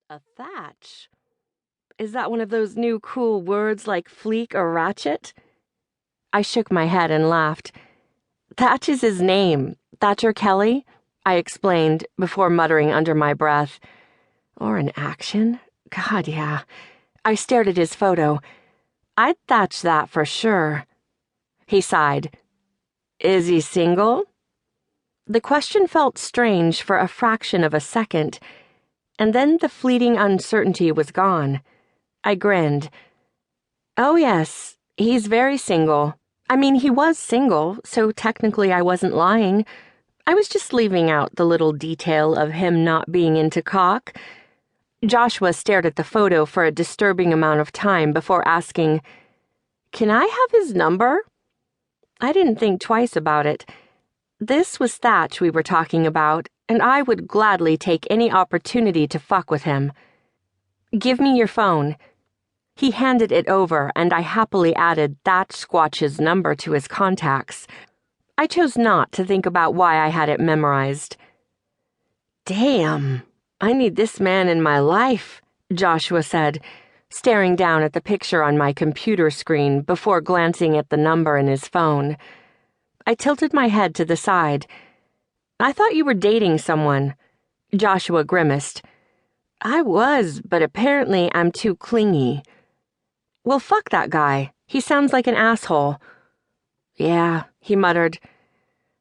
A thatch? Is that one of those new cool words like fleek or ratchet? I shook my head and laughed. Thatch is his name. Thatcher Kelly, I explained before muttering under my breath. Or an action? God, yeah. I stared at his photo. I'd thatch that for sure. He sighed. Is he single? The question felt strange for a fraction of a second, and then the fleeting uncertainty was gone. I grinned. Oh, yes, he's very single. I mean, he was single, so technically I wasn't lying. I was just leaving out the little detail of him not being into cock. Joshua stared at the photo for a disturbing amount of time before asking, Can I have his number? I didn't think twice about it. This was Thatch we were talking about, and I would gladly take any opportunity to fuck with him. Give me your phone. He handed it over, and I happily added Thatch Squatch's number to his contacts. I chose not to think about why I had it memorized. Damn, I need this man in my life, Joshua said, staring down at the picture on my computer screen before glancing at the number in his phone. I tilted my head to the side. I thought you were dating someone. Joshua grimaced. I was, but apparently I'm too clingy. Well, fuck that guy. He sounds like an asshole. Yeah, he muttered.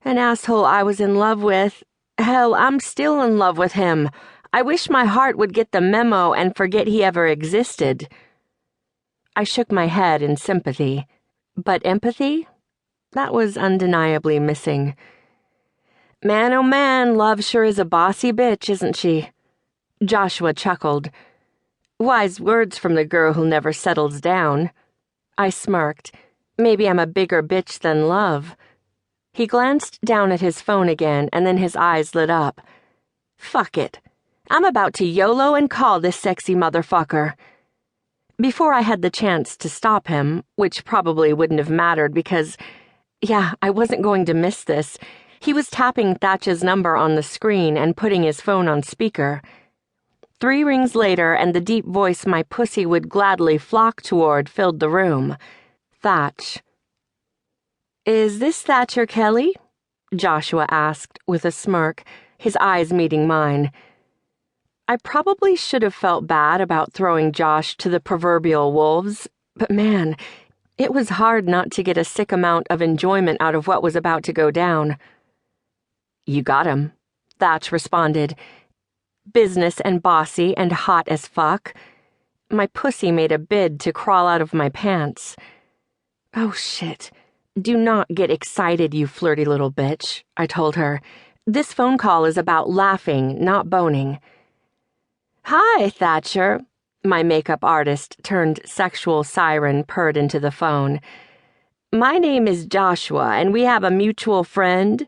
An asshole I was in love with. Hell, I'm still in love with him. I wish my heart would get the memo and forget he ever existed. I shook my head in sympathy. But empathy? That was undeniably missing. Man, oh man, love sure is a bossy bitch, isn't she? Joshua chuckled. Wise words from the girl who never settles down. I smirked. Maybe I'm a bigger bitch than love. He glanced down at his phone again, and then his eyes lit up. Fuck it. I'm about to YOLO and call this sexy motherfucker. Before I had the chance to stop him, which probably wouldn't have mattered because, yeah, I wasn't going to miss this, he was tapping Thatch's number on the screen and putting his phone on speaker. 3 rings later, and the deep voice my pussy would gladly flock toward filled the room. Thatch. Is this Thatcher Kelly? Joshua asked with a smirk, his eyes meeting mine. I probably should have felt bad about throwing Josh to the proverbial wolves, but man, it was hard not to get a sick amount of enjoyment out of what was about to go down. You got him, Thatch responded. Business and bossy and hot as fuck. My pussy made a bid to crawl out of my pants. Oh shit. Do not get excited, you flirty little bitch, I told her. This phone call is about laughing, not boning. Hi, Thatcher. My makeup artist turned sexual siren purred into the phone. My name is Joshua, and we have a mutual friend.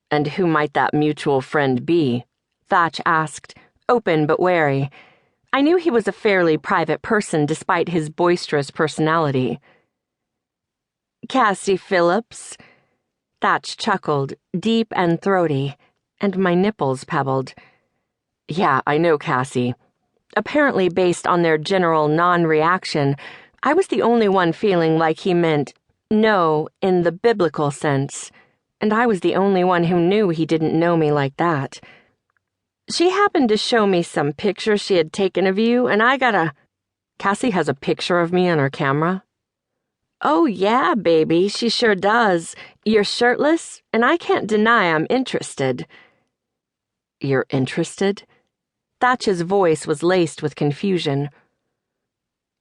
And who might that mutual friend be? Thatch asked, open but wary. I knew he was a fairly private person despite his boisterous personality. Cassie Phillips. Thatch chuckled, deep and throaty, and my nipples pebbled. Yeah, I know Cassie. Apparently based on their general non-reaction, I was the only one feeling like he meant no in the biblical sense, and I was the only one who knew he didn't know me like that. She happened to show me some pictures she had taken of you, and I got a... Cassie has a picture of me on her camera? Oh yeah, baby, she sure does. You're shirtless, and I can't deny I'm interested. You're interested? Thatch's voice was laced with confusion.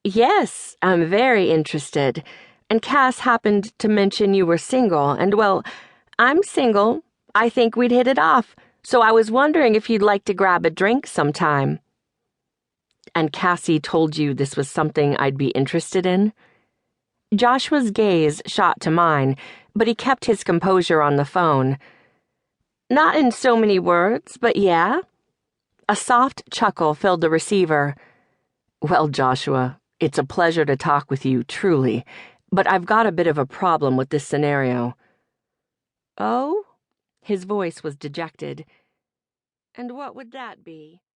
Yes, I'm very interested. And Cass happened to mention you were single, and well, I'm single. I think we'd hit it off, so I was wondering if you'd like to grab a drink sometime. And Cassie told you this was something I'd be interested in? Joshua's gaze shot to mine, but he kept his composure on the phone. Not in so many words, but yeah. A soft chuckle filled the receiver. Well, Joshua, it's a pleasure to talk with you, truly, but I've got a bit of a problem with this scenario. Oh? His voice was dejected. And what would that be?